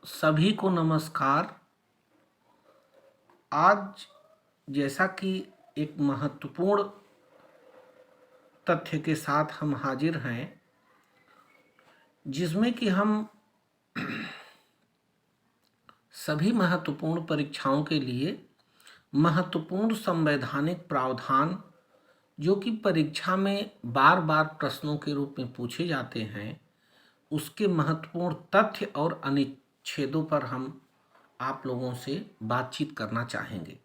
सभी को नमस्कार। आज जैसा कि एक महत्वपूर्ण तथ्य के साथ हम हाजिर हैं, जिसमें कि हम सभी महत्वपूर्ण परीक्षाओं के लिए महत्वपूर्ण संवैधानिक प्रावधान जो कि परीक्षा में बार बार प्रश्नों के रूप में पूछे जाते हैं, उसके महत्वपूर्ण तथ्य और अनुच्छेदों पर हम आप लोगों से बातचीत करना चाहेंगे।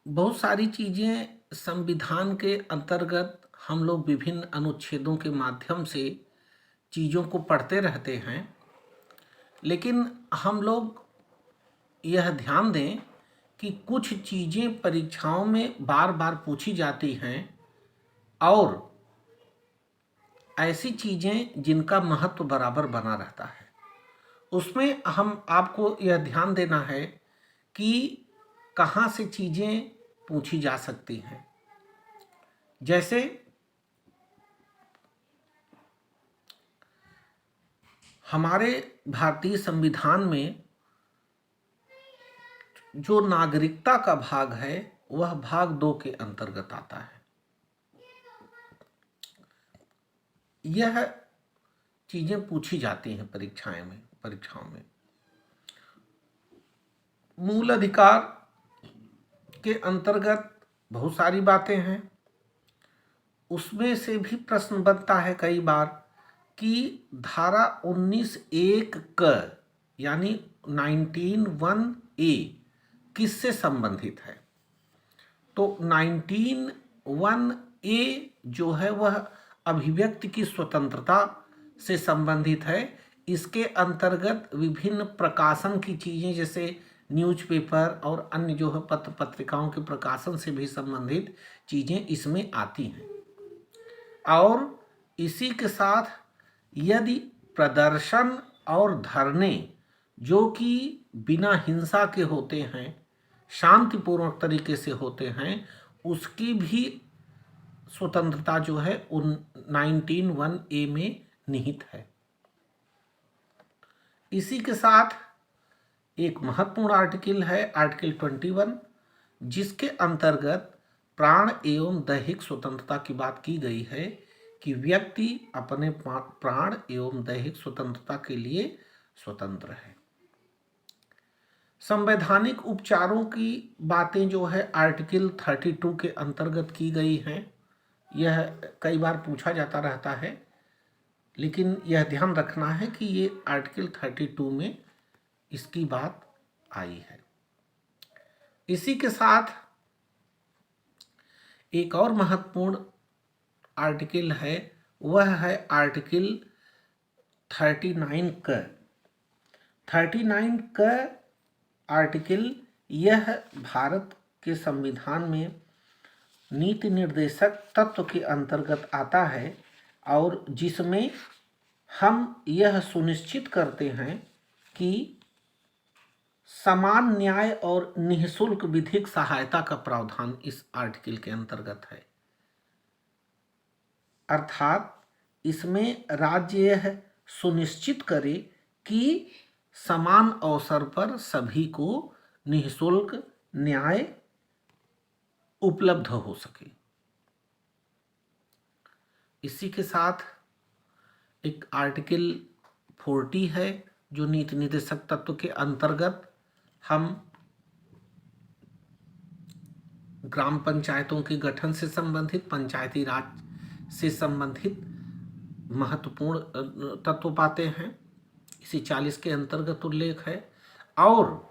बहुत सारी चीज़ें संविधान के अंतर्गत हम लोग विभिन्न अनुच्छेदों के माध्यम से चीज़ों को पढ़ते रहते हैं, लेकिन हम लोग यह ध्यान दें कि कुछ चीज़ें परीक्षाओं में बार बार पूछी जाती हैं और ऐसी चीज़ें जिनका महत्व बराबर बना रहता है। उसमें हम आपको यह ध्यान देना है कि कहाँ से चीज़ें पूछी जा सकती हैं। जैसे हमारे भारतीय संविधान में जो नागरिकता का भाग है वह भाग 2 के अंतर्गत आता है। यह चीज़ें पूछी जाती हैं परीक्षाओं में। मूल अधिकार के अंतर्गत बहुत सारी बातें हैं। उसमें से भी प्रश्न बनता है कई बार कि धारा 19(1) क यानी 19(1)(a) किससे संबंधित है। तो 19(1)(a) जो है वह अभिव्यक्ति की स्वतंत्रता से संबंधित है। इसके अंतर्गत विभिन्न प्रकाशन की चीज़ें जैसे न्यूज़पेपर और अन्य जो है पत्र पत्रिकाओं के प्रकाशन से भी संबंधित चीज़ें इसमें आती हैं। और इसी के साथ यदि प्रदर्शन और धरने जो कि बिना हिंसा के होते हैं, शांतिपूर्वक तरीके से होते हैं, उसकी भी स्वतंत्रता जो है 19(1)(a) में निहित है। इसी के साथ एक महत्वपूर्ण आर्टिकल है आर्टिकल 21, जिसके अंतर्गत प्राण एवं दैहिक स्वतंत्रता की बात की गई है कि व्यक्ति अपने प्राण एवं दैहिक स्वतंत्रता के लिए स्वतंत्र है। संवैधानिक उपचारों की बातें जो है आर्टिकल 32 के अंतर्गत की गई हैं। यह कई बार पूछा जाता रहता है, लेकिन यह ध्यान रखना है कि ये आर्टिकल 32 में इसकी बात आई है। इसी के साथ एक और महत्वपूर्ण आर्टिकल है, वह है आर्टिकल 39 क। 39 क आर्टिकल यह भारत के संविधान में नीति निर्देशक तत्व के अंतर्गत आता है और जिसमें हम यह सुनिश्चित करते हैं कि समान न्याय और निःशुल्क विधिक सहायता का प्रावधान इस आर्टिकल के अंतर्गत है। अर्थात इसमें राज्य यह सुनिश्चित करे कि समान अवसर पर सभी को निःशुल्क न्याय उपलब्ध हो सके। इसी के साथ एक आर्टिकल 40 है जो नीति निर्देशक तत्व के अंतर्गत हम ग्राम पंचायतों के गठन से संबंधित, पंचायती राज से संबंधित महत्वपूर्ण तत्व पाते हैं। इसी 40 के अंतर्गत उल्लेख है। और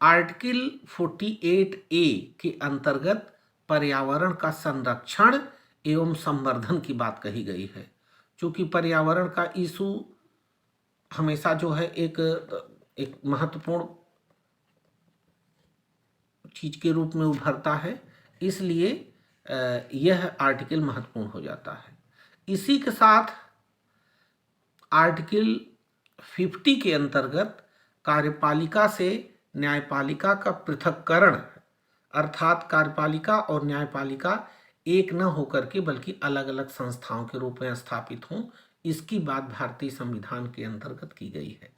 आर्टिकल 48A के अंतर्गत पर्यावरण का संरक्षण एवं संवर्धन की बात कही गई है। चूँकि पर्यावरण का इशू हमेशा जो है एक महत्वपूर्ण चीज़ के रूप में उभरता है, इसलिए यह आर्टिकल महत्वपूर्ण हो जाता है। इसी के साथ आर्टिकल 50 के अंतर्गत कार्यपालिका से न्यायपालिका का पृथक्करण, अर्थात कार्यपालिका और न्यायपालिका एक न होकर के बल्कि अलग अलग संस्थाओं के रूप में स्थापित हों, इसकी बात भारतीय संविधान के अंतर्गत की गई है।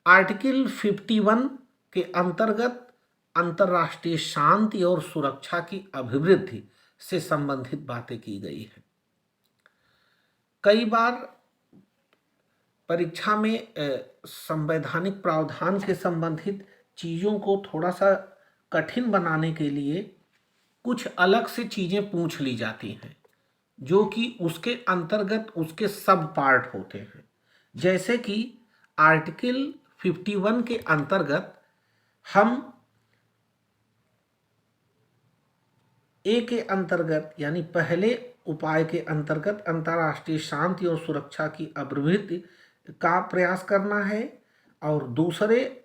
आर्टिकल 51 के अंतर्गत अंतर्राष्ट्रीय शांति और सुरक्षा की अभिवृद्धि से संबंधित बातें की गई है। कई बार परीक्षा में संवैधानिक प्रावधान के संबंधित चीज़ों को थोड़ा सा कठिन बनाने के लिए कुछ अलग से चीज़ें पूछ ली जाती हैं, जो कि उसके अंतर्गत उसके सब पार्ट होते हैं। जैसे कि आर्टिकल 51 के अंतर्गत हम ए के अंतर्गत यानी पहले उपाय के अंतर्गत अंतर्राष्ट्रीय शांति और सुरक्षा की अभिवृद्धि का प्रयास करना है, और दूसरे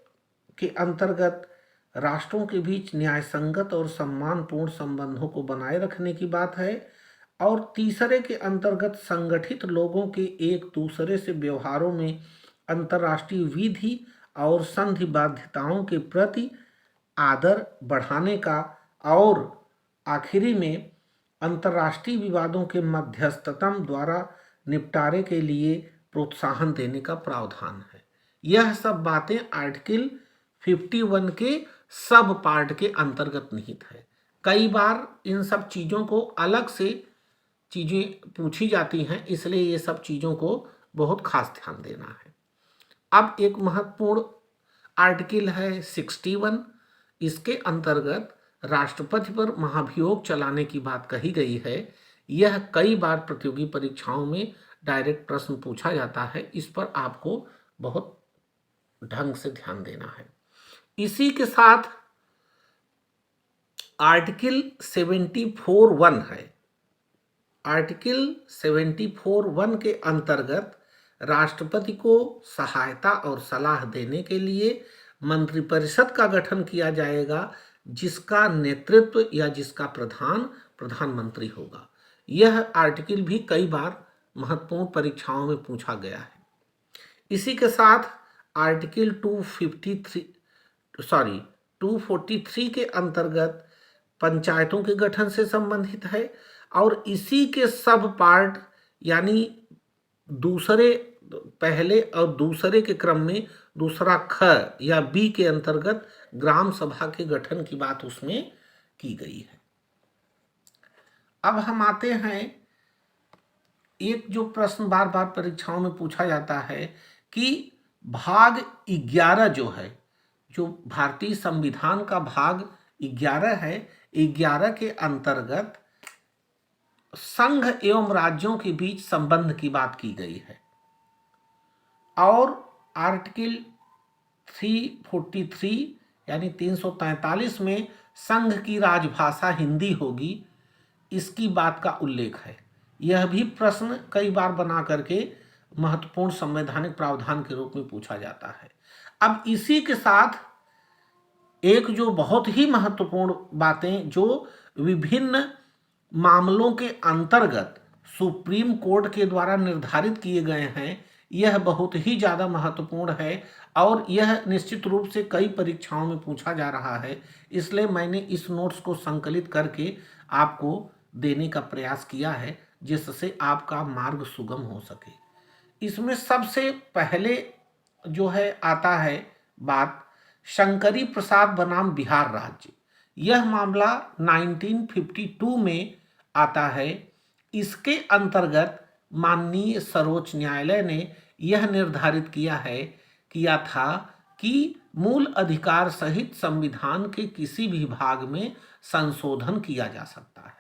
के अंतर्गत राष्ट्रों के बीच न्यायसंगत और सम्मानपूर्ण संबंधों को बनाए रखने की बात है, और तीसरे के अंतर्गत संगठित लोगों के एक दूसरे से व्यवहारों में अंतर्राष्ट्रीय विधि और संधि बाध्यताओं के प्रति आदर बढ़ाने का, और आखिरी में अंतर्राष्ट्रीय विवादों के मध्यस्थता द्वारा निपटारे के लिए प्रोत्साहन देने का प्रावधान है। यह सब बातें आर्टिकल 51 के सब पार्ट के अंतर्गत निहित है। कई बार इन सब चीज़ों को अलग से चीज़ें पूछी जाती हैं, इसलिए ये सब चीज़ों को बहुत खास ध्यान देना है। अब एक महत्वपूर्ण आर्टिकल है 61। इसके अंतर्गत राष्ट्रपति पर महाभियोग चलाने की बात कही गई है। यह कई बार प्रतियोगी परीक्षाओं में डायरेक्ट प्रश्न पूछा जाता है, इस पर आपको बहुत ढंग से ध्यान देना है। इसी के साथ आर्टिकल 74(1) है। आर्टिकल 74(1) के अंतर्गत राष्ट्रपति को सहायता और सलाह देने के लिए मंत्रिपरिषद का गठन किया जाएगा, जिसका नेतृत्व या जिसका प्रधानमंत्री होगा। यह आर्टिकल भी कई बार महत्वपूर्ण परीक्षाओं में पूछा गया है। इसी के साथ आर्टिकल 243 के अंतर्गत पंचायतों के गठन से संबंधित है, और इसी के सब पार्ट यानी दूसरे पहले और दूसरे के क्रम में दूसरा ख या बी के अंतर्गत ग्राम सभा के गठन की बात उसमें की गई है। अब हम आते हैं, एक जो प्रश्न बार बार परीक्षाओं में पूछा जाता है कि भाग 11 जो है, जो भारतीय संविधान का भाग 11 है, 11 के अंतर्गत संघ एवं राज्यों के बीच संबंध की बात की गई है, और आर्टिकल 343 यानी 343 में संघ की राजभाषा हिंदी होगी, इसकी बात का उल्लेख है। यह भी प्रश्न कई बार बना करके महत्वपूर्ण संवैधानिक प्रावधान के रूप में पूछा जाता है। अब इसी के साथ एक जो बहुत ही महत्वपूर्ण बातें जो विभिन्न मामलों के अंतर्गत सुप्रीम कोर्ट के द्वारा निर्धारित किए गए हैं, यह बहुत ही ज़्यादा महत्वपूर्ण है, और यह निश्चित रूप से कई परीक्षाओं में पूछा जा रहा है। इसलिए मैंने इस नोट्स को संकलित करके आपको देने का प्रयास किया है, जिससे आपका मार्ग सुगम हो सके। इसमें सबसे पहले जो है आता है बात शंकरी प्रसाद बनाम बिहार राज्य। यह मामला 1952 में आता है। इसके अंतर्गत माननीय सर्वोच्च न्यायालय ने यह निर्धारित किया था कि मूल अधिकार सहित संविधान के किसी भी भाग में संशोधन किया जा सकता है।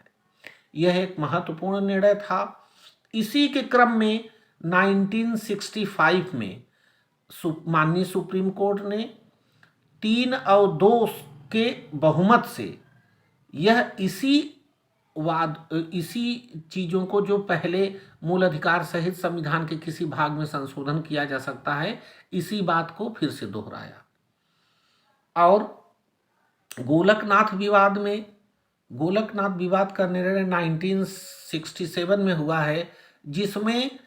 यह एक महत्वपूर्ण निर्णय था। इसी के क्रम में 1965 में माननीय सुप्रीम कोर्ट ने 3 और 2 के बहुमत से यह इसी चीज़ों को जो पहले मूल अधिकार सहित संविधान के किसी भाग में संशोधन किया जा सकता है, इसी बात को फिर से दोहराया। और गोलकनाथ विवाद का निर्णय 1967 में हुआ है, जिसमें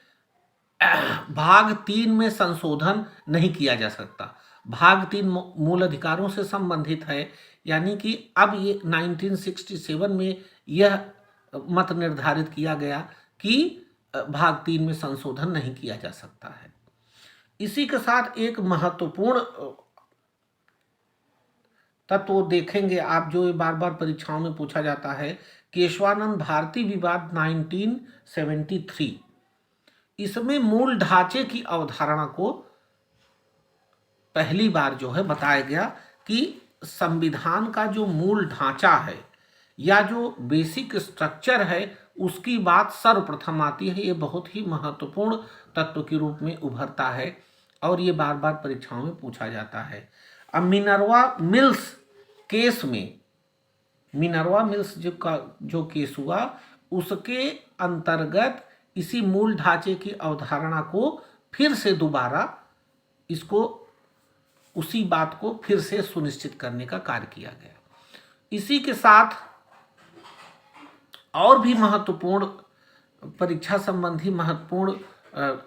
भाग 3 में संशोधन नहीं किया जा सकता। भाग 3 मूल अधिकारों से संबंधित है, यानी कि अब ये 1967 में यह मत निर्धारित किया गया कि भाग 3 में संशोधन नहीं किया जा सकता है। इसी के साथ एक महत्वपूर्ण तत्व देखेंगे आप, जो ये बार बार परीक्षाओं में पूछा जाता है, केशवानंद भारती विवाद 1973। इसमें मूल ढांचे की अवधारणा को पहली बार जो है बताया गया कि संविधान का जो मूल ढांचा है या जो बेसिक स्ट्रक्चर है उसकी बात सर्वप्रथम आती है। ये बहुत ही महत्वपूर्ण तत्व के रूप में उभरता है और ये बार बार परीक्षाओं में पूछा जाता है। अब मिनर्वा मिल्स केस में, मिनर्वा मिल्स जो केस हुआ उसके अंतर्गत इसी मूल ढांचे की अवधारणा को फिर से दोबारा इसको उसी बात को फिर से सुनिश्चित करने का कार्य किया गया। इसी के साथ और भी महत्वपूर्ण परीक्षा संबंधी महत्वपूर्ण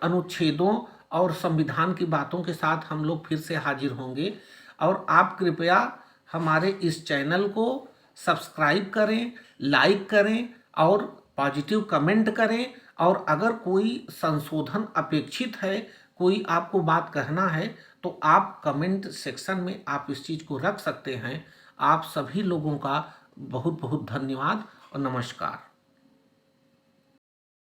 अनुच्छेदों और संविधान की बातों के साथ हम लोग फिर से हाजिर होंगे। और आप कृपया हमारे इस चैनल को सब्सक्राइब करें, लाइक करें और पॉजिटिव कमेंट करें। और अगर कोई संशोधन अपेक्षित है, कोई आपको बात कहना है, तो आप कमेंट सेक्शन में आप इस चीज़ को रख सकते हैं। आप सभी लोगों का बहुत बहुत धन्यवाद और नमस्कार।